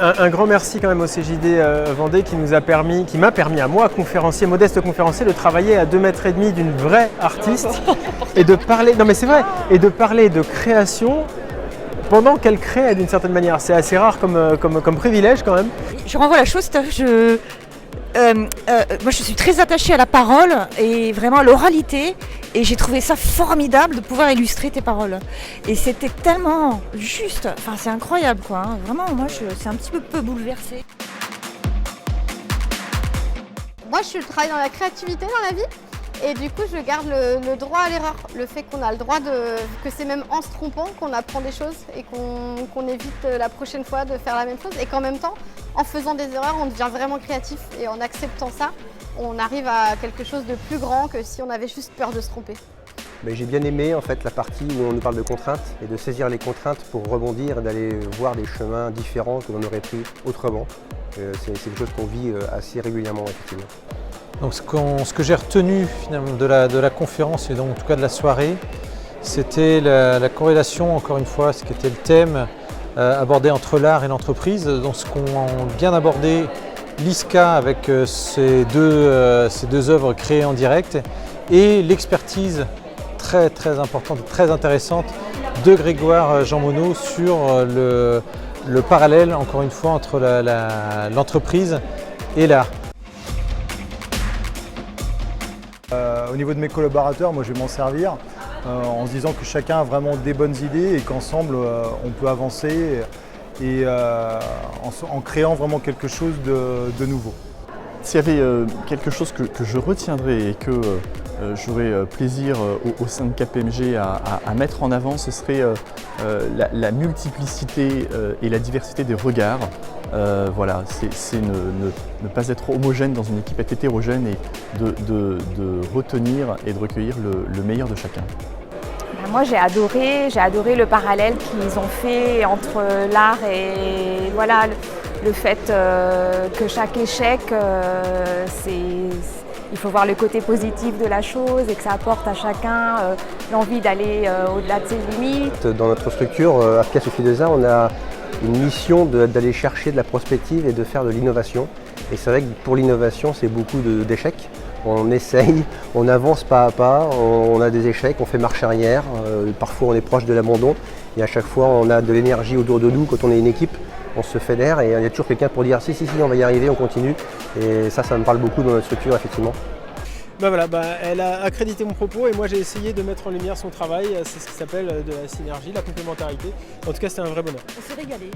Un grand merci quand même au CJD Vendée qui m'a permis à moi, conférencier, modeste conférencier, de travailler à 2,5 mètres d'une vraie artiste et de parler, non mais c'est vrai, et de parler de création pendant qu'elle crée d'une certaine manière. C'est assez rare comme privilège quand même. Je renvoie la chose, moi je suis très attachée à la parole et vraiment à l'oralité et j'ai trouvé ça formidable de pouvoir illustrer tes paroles. Et c'était tellement juste, enfin c'est incroyable quoi, hein. Vraiment moi c'est un petit peu bouleversée. Moi je travaille dans la créativité dans la vie et du coup je garde le droit à l'erreur, le fait qu'on a le droit que c'est même en se trompant qu'on apprend des choses et qu'on évite la prochaine fois de faire la même chose et qu'en même temps en faisant des erreurs on devient vraiment créatif et en acceptant ça on arrive à quelque chose de plus grand que si on avait juste peur de se tromper. Mais j'ai bien aimé en fait la partie où on nous parle de contraintes et de saisir les contraintes pour rebondir et d'aller voir des chemins différents que l'on aurait pris autrement. C'est quelque chose qu'on vit assez régulièrement effectivement. Donc ce que j'ai retenu finalement de la conférence et donc en tout cas de la soirée, c'était la corrélation, encore une fois, ce qui était le thème abordé entre l'art et l'entreprise. Donc ce qu'ont bien abordé l'ISCA avec ces deux œuvres créées en direct et l'expertise très importante, très intéressante de Grégoire Jean Monod sur le parallèle, encore une fois, entre l'entreprise et l'art. Au niveau de mes collaborateurs, moi je vais m'en servir en se disant que chacun a vraiment des bonnes idées et qu'ensemble on peut avancer et en créant vraiment quelque chose de nouveau. S'il y avait quelque chose que je retiendrai et que j'aurais plaisir au sein de KPMG à mettre en avant, ce serait la multiplicité et la diversité des regards. Voilà, c'est ne pas être homogène dans une équipe, être hétérogène et de retenir et de recueillir le meilleur de chacun. Moi j'ai adoré le parallèle qu'ils ont fait entre l'art et voilà, le fait que chaque échec, il faut voir le côté positif de la chose et que ça apporte à chacun l'envie d'aller au-delà de ses limites. Dans notre structure, Arca Sophie 2A, on a une mission d'aller chercher de la prospective et de faire de l'innovation. Et c'est vrai que pour l'innovation, c'est beaucoup d'échecs. On essaye, on avance pas à pas, on a des échecs, on fait marche arrière, parfois on est proche de l'abandon et à chaque fois on a de l'énergie autour de nous quand on est une équipe, on se fédère et il y a toujours quelqu'un pour dire si on va y arriver, on continue et ça me parle beaucoup dans notre structure effectivement. Elle a accrédité mon propos et moi j'ai essayé de mettre en lumière son travail, c'est ce qui s'appelle de la synergie, la complémentarité. En tout cas c'était un vrai bonheur. On s'est régalé.